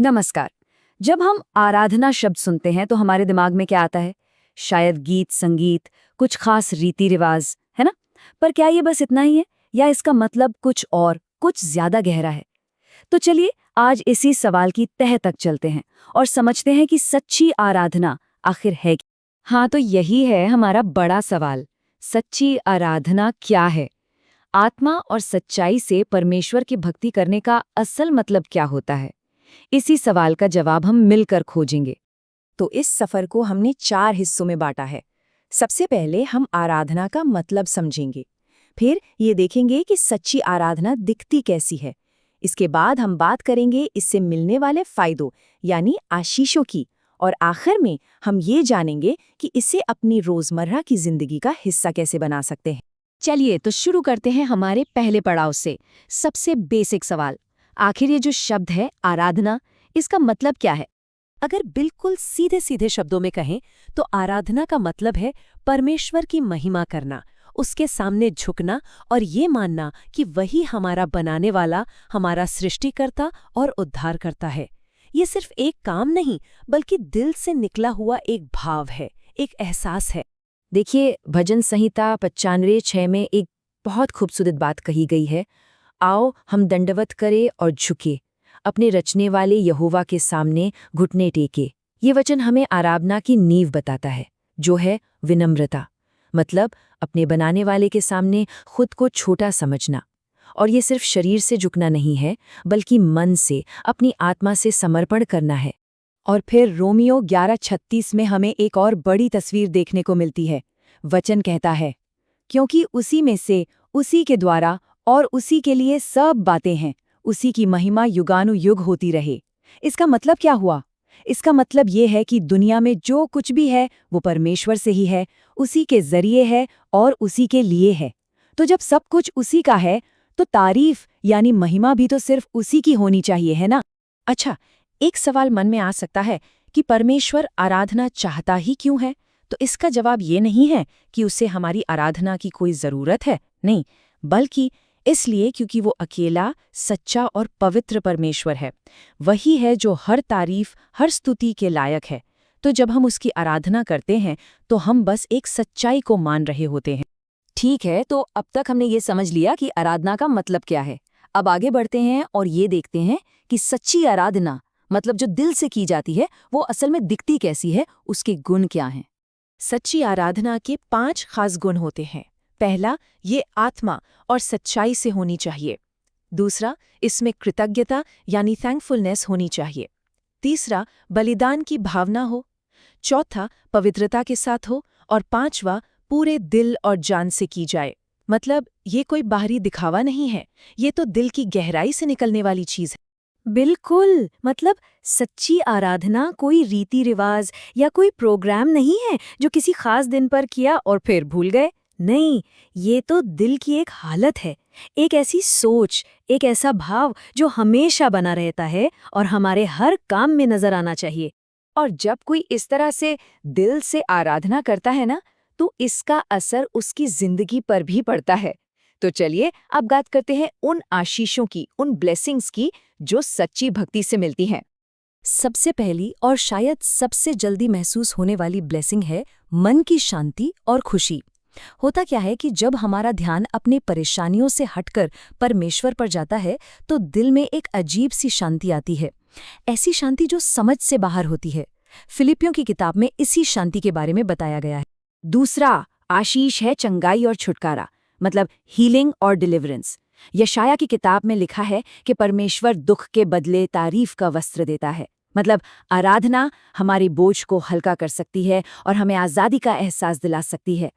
नमस्कार। जब हम आराधना शब्द सुनते हैं तो हमारे दिमाग में क्या आता है? शायद गीत संगीत, कुछ खास रीति रिवाज, है ना? पर क्या ये बस इतना ही है या इसका मतलब कुछ और कुछ ज्यादा गहरा है? तो चलिए आज इसी सवाल की तह तक चलते हैं और समझते हैं कि सच्ची आराधना आखिर है क्या? हाँ, तो यही है हमारा बड़ा सवाल। सच्ची आराधना क्या है? आत्मा और सच्चाई से परमेश्वर की भक्ति करने का असल मतलब क्या होता है? इसी सवाल का जवाब हम मिलकर खोजेंगे। तो इस सफर को हमने 4 हिस्सों में बांटा है। सबसे पहले हम आराधना का मतलब समझेंगे। फिर ये देखेंगे कि सच्ची आराधना दिखती कैसी है। इसके बाद हम बात करेंगे इससे मिलने वाले फायदों यानी आशीषों की। और आखिर में हम ये जानेंगे कि इसे अपनी रोजमर्रा की जिंदगी का हिस्सा कैसे बना सकते हैं। चलिए तो शुरू करते हैं हमारे पहले पड़ाव से। सबसे बेसिक सवाल, आखिर ये जो शब्द है आराधना, इसका मतलब क्या है? अगर बिल्कुल सीधे सीधे शब्दों में कहें तो आराधना का मतलब है परमेश्वर की महिमा करना, उसके सामने झुकना और ये मानना कि वही हमारा बनाने वाला, हमारा सृष्टिकर्ता और उद्धारकर्ता है। ये सिर्फ एक काम नहीं बल्कि दिल से निकला हुआ एक भाव है, एक एहसास है। देखिए, भजन संहिता 95:6 में एक बहुत खूबसूरत बात कही गई है। आओ हम दंडवत करें और झुके, अपने रचने वाले यहोवा के सामने घुटने टेके। ये वचन हमें आराधना की नींव बताता है, जो है विनम्रता। मतलब अपने बनाने वाले के सामने खुद को छोटा समझना। और ये सिर्फ शरीर से झुकना नहीं है, बल्कि मन से, अपनी आत्मा से समर्पण करना है। और फिर रोमियो 11:36 में हमें एक और बड़ी तस्वीर देखने को मिलती है। वचन कहता है, क्योंकि उसी में से, उसी के द्वारा और उसी के लिए सब बातें हैं, उसी की महिमा युगानुयुग होती रहे। इसका मतलब क्या हुआ? इसका मतलब ये है कि दुनिया में जो कुछ भी है वो परमेश्वर से ही है, उसी के जरिए है और उसी के लिए है। तो जब सब कुछ उसी का है तो तारीफ यानी महिमा भी तो सिर्फ उसी की होनी चाहिए, है ना? अच्छा, एक सवाल मन में आ सकता है कि परमेश्वर आराधना चाहता ही क्यों है? तो इसका जवाब ये नहीं है कि उसे हमारी आराधना की कोई ज़रूरत है, नहीं, बल्कि इसलिए क्योंकि वो अकेला, सच्चा और पवित्र परमेश्वर है। वही है जो हर तारीफ, हर स्तुति के लायक है। तो जब हम उसकी आराधना करते हैं तो हम बस एक सच्चाई को मान रहे होते हैं। ठीक है, तो अब तक हमने ये समझ लिया कि आराधना का मतलब क्या है। अब आगे बढ़ते हैं और ये देखते हैं कि सच्ची आराधना, मतलब जो दिल से की जाती है, वो असल में दिखती कैसी है, उसके गुण क्या हैं। सच्ची आराधना के 5 खास गुण होते हैं। पहला, ये आत्मा और सच्चाई से होनी चाहिए। दूसरा, इसमें कृतज्ञता यानी थैंकफुलनेस होनी चाहिए। तीसरा, बलिदान की भावना हो। चौथा, पवित्रता के साथ हो। और पांचवा, पूरे दिल और जान से की जाए। मतलब ये कोई बाहरी दिखावा नहीं है, ये तो दिल की गहराई से निकलने वाली चीज है। बिल्कुल, मतलब सच्ची आराधना कोई रीति रिवाज या कोई प्रोग्राम नहीं है जो किसी खास दिन पर किया और फिर भूल गए। नहीं, ये तो दिल की एक हालत है, एक ऐसी सोच, एक ऐसा भाव जो हमेशा बना रहता है और हमारे हर काम में नजर आना चाहिए। और जब कोई इस तरह से दिल से आराधना करता है ना, तो इसका असर उसकी जिंदगी पर भी पड़ता है। तो चलिए अब बात करते हैं उन आशीषों की, उन ब्लेसिंग्स की जो सच्ची भक्ति से मिलती हैं। सबसे पहली और शायद सबसे जल्दी महसूस होने वाली ब्लेसिंग है मन की शांति और खुशी। होता क्या है कि जब हमारा ध्यान अपनी परेशानियों से हटकर परमेश्वर पर जाता है तो दिल में एक अजीब सी शांति आती है, ऐसी शांति जो समझ से बाहर होती है। फिलिपियों की किताब में इसी शांति के बारे में बताया गया है। दूसरा आशीष है चंगाई और छुटकारा, मतलब हीलिंग और डिलीवरेंस। यशाया की किताब में लिखा है कि परमेश्वर दुख के बदले तारीफ का वस्त्र देता है। मतलब आराधना हमारी बोझ को हल्का कर सकती है और हमें आज़ादी का एहसास दिला सकती है।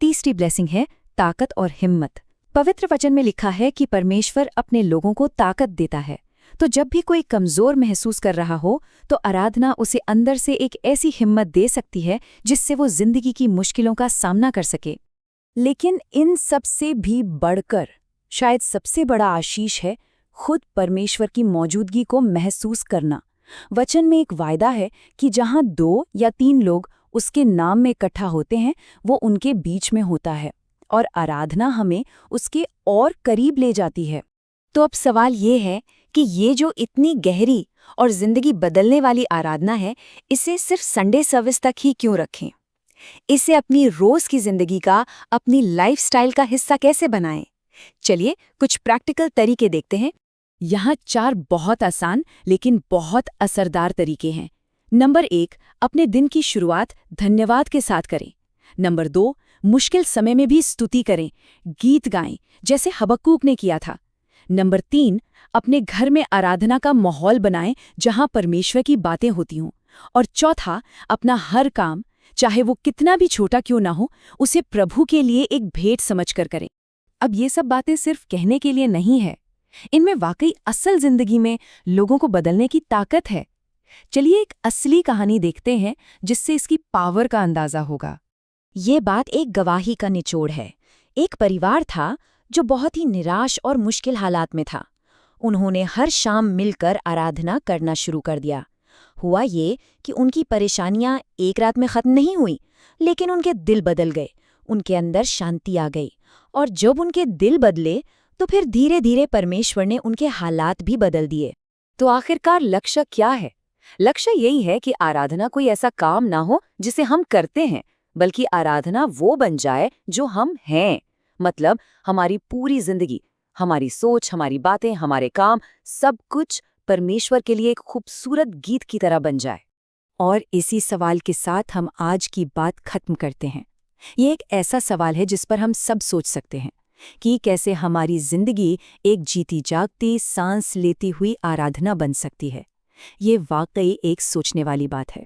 तीसरी ब्लेसिंग है ताकत और हिम्मत। पवित्र वचन में लिखा है कि परमेश्वर अपने लोगों को ताकत देता है। तो जब भी कोई कमजोर महसूस कर रहा हो तो आराधना उसे अंदर से एक ऐसी हिम्मत दे सकती है जिससे वो जिंदगी की मुश्किलों का सामना कर सके। लेकिन इन सब से भी बढ़कर शायद सबसे बड़ा आशीष है खुद परमेश्वर की मौजूदगी को महसूस करना। वचन में एक वायदा है कि जहां 2 या 3 लोग उसके नाम में इकट्ठा होते हैं, वो उनके बीच में होता है। और आराधना हमें उसके और करीब ले जाती है। तो अब सवाल ये है कि ये जो इतनी गहरी और जिंदगी बदलने वाली आराधना है, इसे सिर्फ संडे सर्विस तक ही क्यों रखें? इसे अपनी रोज की जिंदगी का, अपनी लाइफस्टाइल का हिस्सा कैसे बनाएं? चलिए कुछ प्रैक्टिकल तरीके देखते हैं। यहाँ 4 बहुत आसान लेकिन बहुत असरदार तरीके हैं। नंबर 1, अपने दिन की शुरुआत धन्यवाद के साथ करें। नंबर 2, मुश्किल समय में भी स्तुति करें, गीत गाएं, जैसे हबक्कूक ने किया था। नंबर 3, अपने घर में आराधना का माहौल बनाएं जहां परमेश्वर की बातें होती हों। और चौथा, अपना हर काम, चाहे वो कितना भी छोटा क्यों ना हो, उसे प्रभु के लिए एक भेंट समझकर करें। अब ये सब बातें सिर्फ कहने के लिए नहीं है, इनमें वाकई असल जिंदगी में लोगों को बदलने की ताकत है। चलिए एक असली कहानी देखते हैं जिससे इसकी पावर का अंदाजा होगा। ये बात एक गवाही का निचोड़ है। एक परिवार था जो बहुत ही निराश और मुश्किल हालात में था। उन्होंने हर शाम मिलकर आराधना करना शुरू कर दिया। हुआ ये कि उनकी परेशानियां एक रात में खत्म नहीं हुई, लेकिन उनके दिल बदल गए, उनके अंदर शांति आ गई। और जब उनके दिल बदले तो फिर धीरे धीरे परमेश्वर ने उनके हालात भी बदल दिए। तो आखिरकार लक्ष्य क्या है? लक्ष्य यही है कि आराधना कोई ऐसा काम ना हो जिसे हम करते हैं, बल्कि आराधना वो बन जाए जो हम हैं। मतलब हमारी पूरी जिंदगी, हमारी सोच, हमारी बातें, हमारे काम, सब कुछ परमेश्वर के लिए एक खूबसूरत गीत की तरह बन जाए। और इसी सवाल के साथ हम आज की बात खत्म करते हैं। ये एक ऐसा सवाल है जिस पर हम सब सोच सकते हैं कि कैसे हमारी जिंदगी एक जीती जागती, सांस लेती हुई आराधना बन सकती है। ये वाकई एक सोचने वाली बात है।